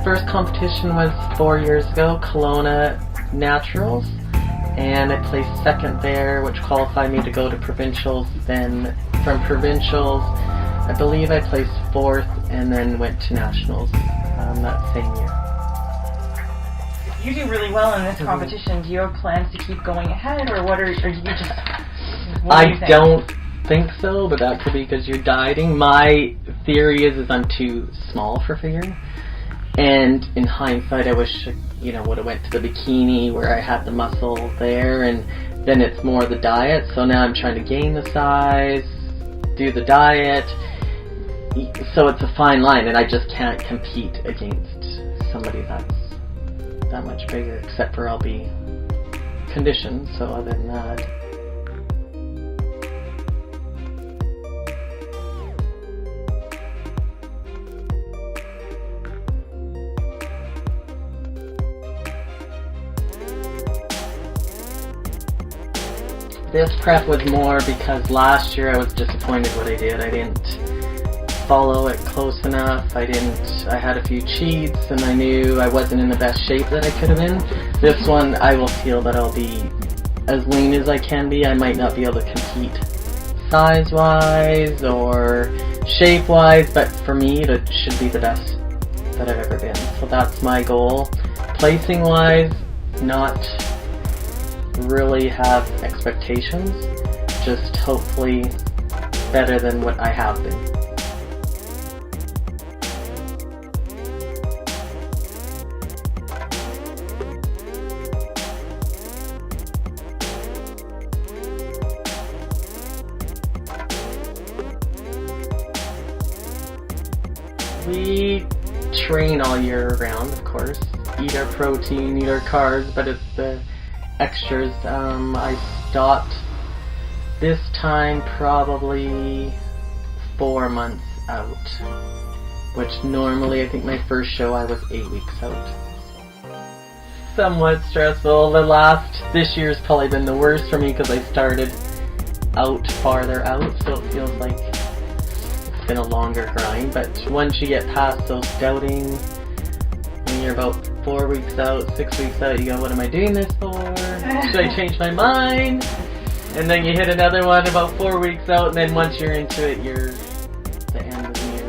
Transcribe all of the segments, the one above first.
first competition was 4 years ago, Kelowna Naturals, and I placed second there, which qualified me to go to provincials. Then from provincials, I believe I placed fourth, and then went to nationals that same year. You do really well in this competition. Do you have plans to keep going ahead, or what are you just? I don't think so, but that could be because you're dieting. My theory is I'm too small for figuring, and in hindsight, I wish would have went to the bikini where I had the muscle there, and then it's more the diet. So now I'm trying to gain the size, do the diet. So it's a fine line, and I just can't compete against somebody that's that much bigger, except for I'll be conditioned. So other than that. This prep was more because last year I was disappointed what I did. I didn't follow it close enough. I had a few cheats, and I knew I wasn't in the best shape that I could have been. This one, I will feel that I'll be as lean as I can be. I might not be able to compete size-wise or shape-wise, but for me, it should be the best that I've ever been. So that's my goal. Placing-wise, not really have expectations, just hopefully better than what I have been. We train all year round, of course. Eat our protein, eat our carbs, but it's the extras. I stopped this time probably 4 months out, which normally I think my first show I was 8 weeks out. Somewhat stressful. This year's probably been the worst for me because I started out farther out, so it feels like it's been a longer grind. But once you get past those doubting, when you're about 4 weeks out, 6 weeks out, you go, what am I doing this for? Should I change my mind? And then you hit another one about 4 weeks out, and then once you're into it, you're the end of the year.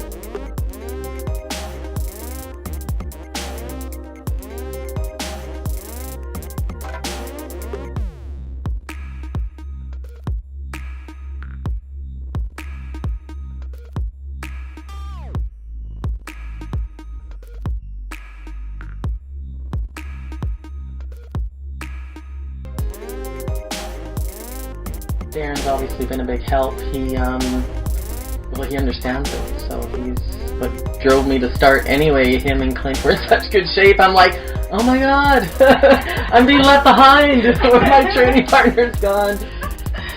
Darren's obviously been a big help. He understands it, so he's what drove me to start anyway. Him and Clint were in such good shape. I'm like, oh my god, I'm being left behind. My training partner's gone.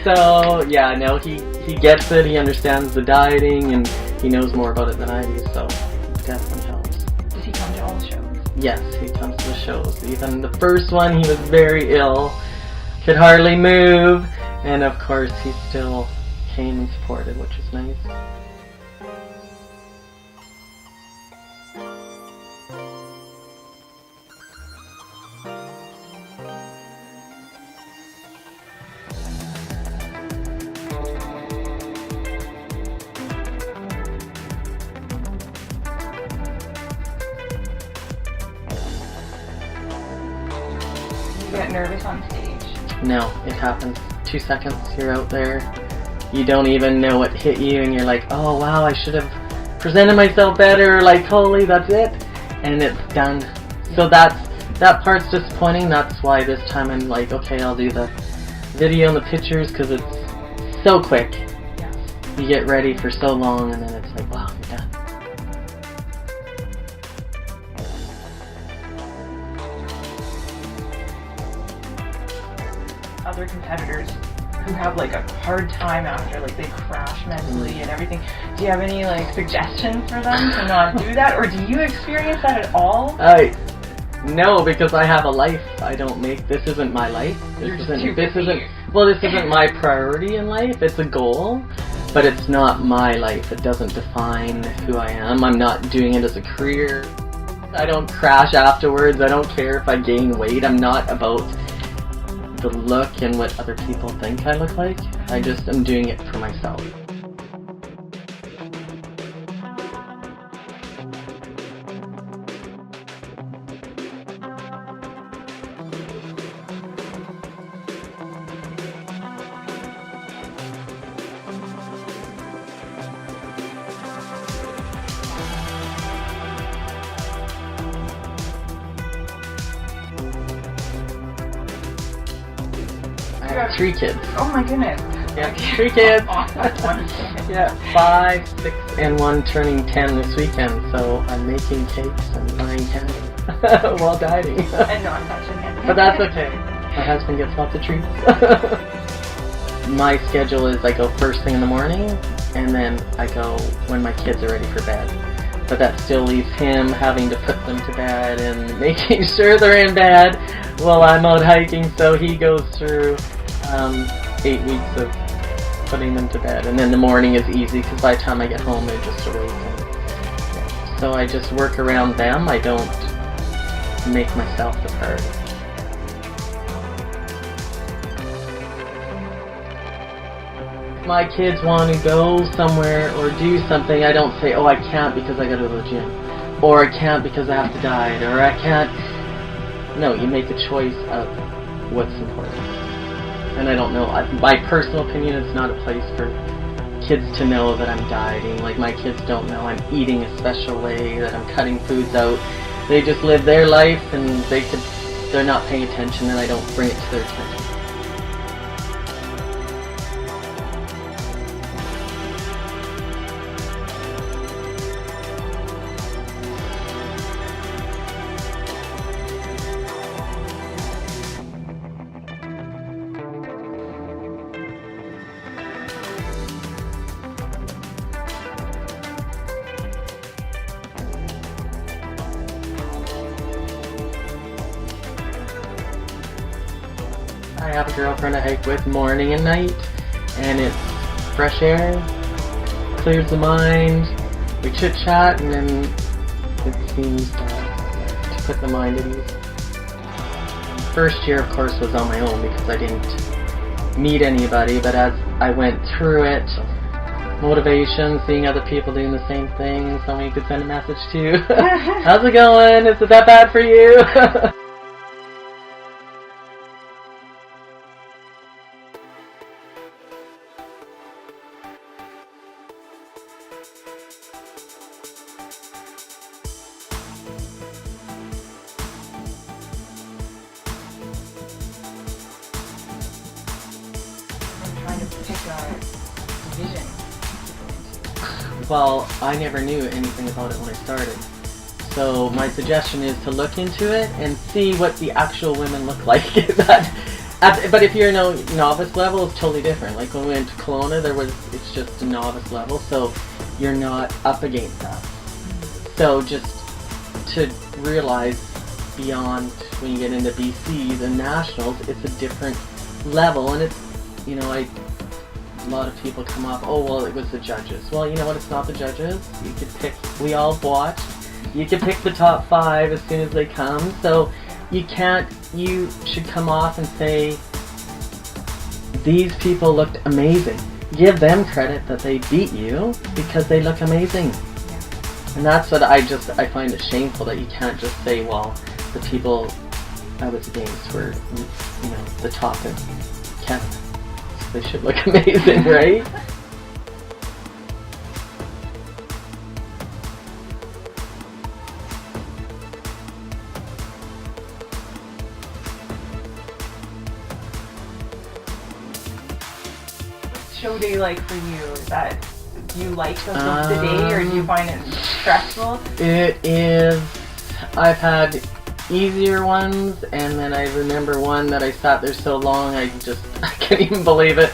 So yeah, no, he gets it. He understands the dieting, and he knows more about it than I do. So it definitely helps. Does he come to all the shows? Yes, he comes to the shows. Even the first one, he was very ill, could hardly move. And of course, he still came and supported, which is nice. You get nervous on stage? No, it happens. 2 seconds, you're out there. You don't even know what hit you, and you're like, oh wow, I should have presented myself better, like holy, that's it. And it's done. So that part's disappointing. That's why this time I'm like, okay, I'll do the video and the pictures, because it's so quick. Yeah. You get ready for so long, and then it's like, wow, you're done. Other competitors who have like a hard time after, like they crash mentally and everything. Do you have any like suggestions for them to not do that, or do you experience that at all? No, because I have a life. This isn't my life. This isn't my priority in life. It's a goal, but it's not my life. It doesn't define who I am. I'm not doing it as a career. I don't crash afterwards. I don't care if I gain weight. I'm not about the look and what other people think I look like. I just am doing it for myself. I have 3 kids. Oh my goodness. Yeah, 3 kids. Awesome. Yeah, 5, 6, and 1 turning 10 this weekend. So I'm making cakes and buying candy while dieting. And not touching it. But that's okay. My husband gets lots of treats. My schedule is I go first thing in the morning, and then I go when my kids are ready for bed. But that still leaves him having to put them to bed and making sure they're in bed while I'm out hiking. So he goes through 8 weeks of putting them to bed. And then the morning is easy because by the time I get home they're just awake. And, so I just work around them. I don't make myself the priority. My kids want to go somewhere or do something, I don't say, oh, I can't because I got to go to the gym, or I can't because I have to diet, or I can't. No, you make a choice of what's important. And I don't know, my personal opinion, it's not a place for kids to know that I'm dieting. Like, my kids don't know I'm eating a special way, that I'm cutting foods out. They just live their life, and they're not paying attention, and I don't bring it to their attention. I have a girlfriend I hike with morning and night, and it's fresh air, clears the mind, we chit chat, and then it seems to put the mind at ease. First year, of course, was on my own because I didn't meet anybody, but as I went through it, motivation, seeing other people doing the same thing, someone you could send a message to. How's it going? Is it that bad for you? Trying to pick a division. Well, I never knew anything about it when I started. So my suggestion is to look into it and see what the actual women look like. But if you're novice level, it's totally different. Like when we went to Kelowna, it's just a novice level, so you're not up against that. So just to realize beyond when you get into BCs and nationals, it's a different level, and it's, a lot of people come up, oh, well, it was the judges. Well, you know what, it's not the judges. You could pick, we all watched, you could pick the top 5 as soon as they come, so you should come off and say, these people looked amazing. Give them credit that they beat you because they look amazing. And that's what I find it shameful that you can't just say, well, the people I was against were, the top in Canada. So they should look amazing, right? What's show day like for you? Do you like the day, or do you find it stressful? It is. I've had easier ones, and then I remember one that I sat there so long I can't even believe it.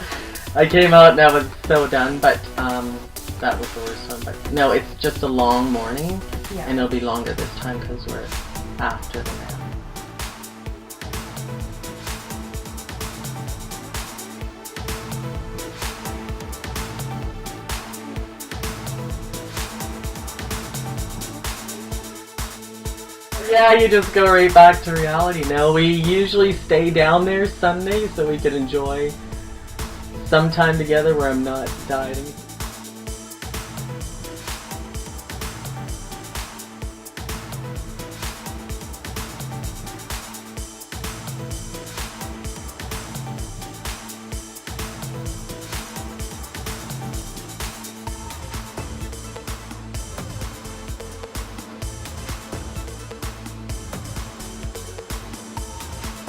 I came out and I was so done, but that was the worst one. But no, it's just a long morning, and it'll be longer this time because we're after the nap. Yeah, you just go right back to reality. No, we usually stay down there Sunday so we can enjoy some time together where I'm not dieting.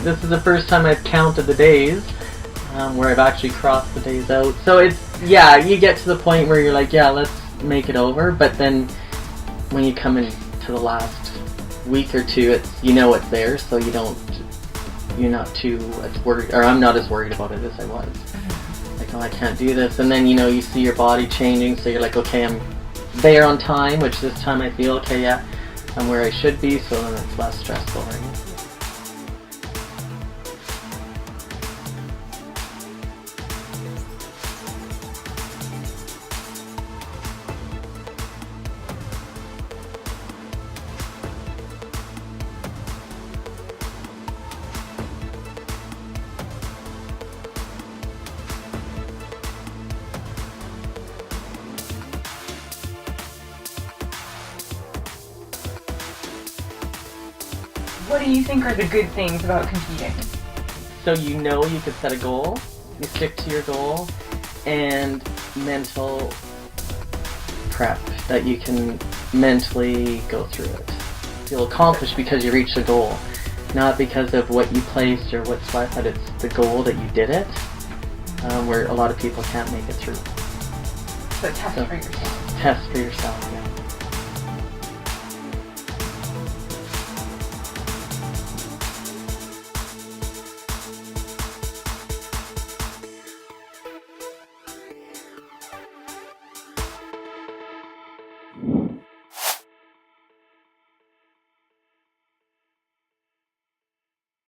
This is the first time I've counted the days, where I've actually crossed the days out. So it's, yeah, you get to the point where you're like, yeah, let's make it over. But then when you come into the last week or two, it's, you know it's there, so you're not too as worried, or I'm not as worried about it as I was. Like, oh, I can't do this. And then, you see your body changing, so you're like, okay, I'm there on time, which this time I feel, okay, yeah, I'm where I should be, so then it's less stressful, right? What do you think are the good things about competing? So you could set a goal, you stick to your goal, and mental prep, that you can mentally go through it. Feel accomplished because you reached the goal, not because of what you placed or what's left, but it's the goal that you did it, where a lot of people can't make it through. So test for yourself. Test for yourself, yeah.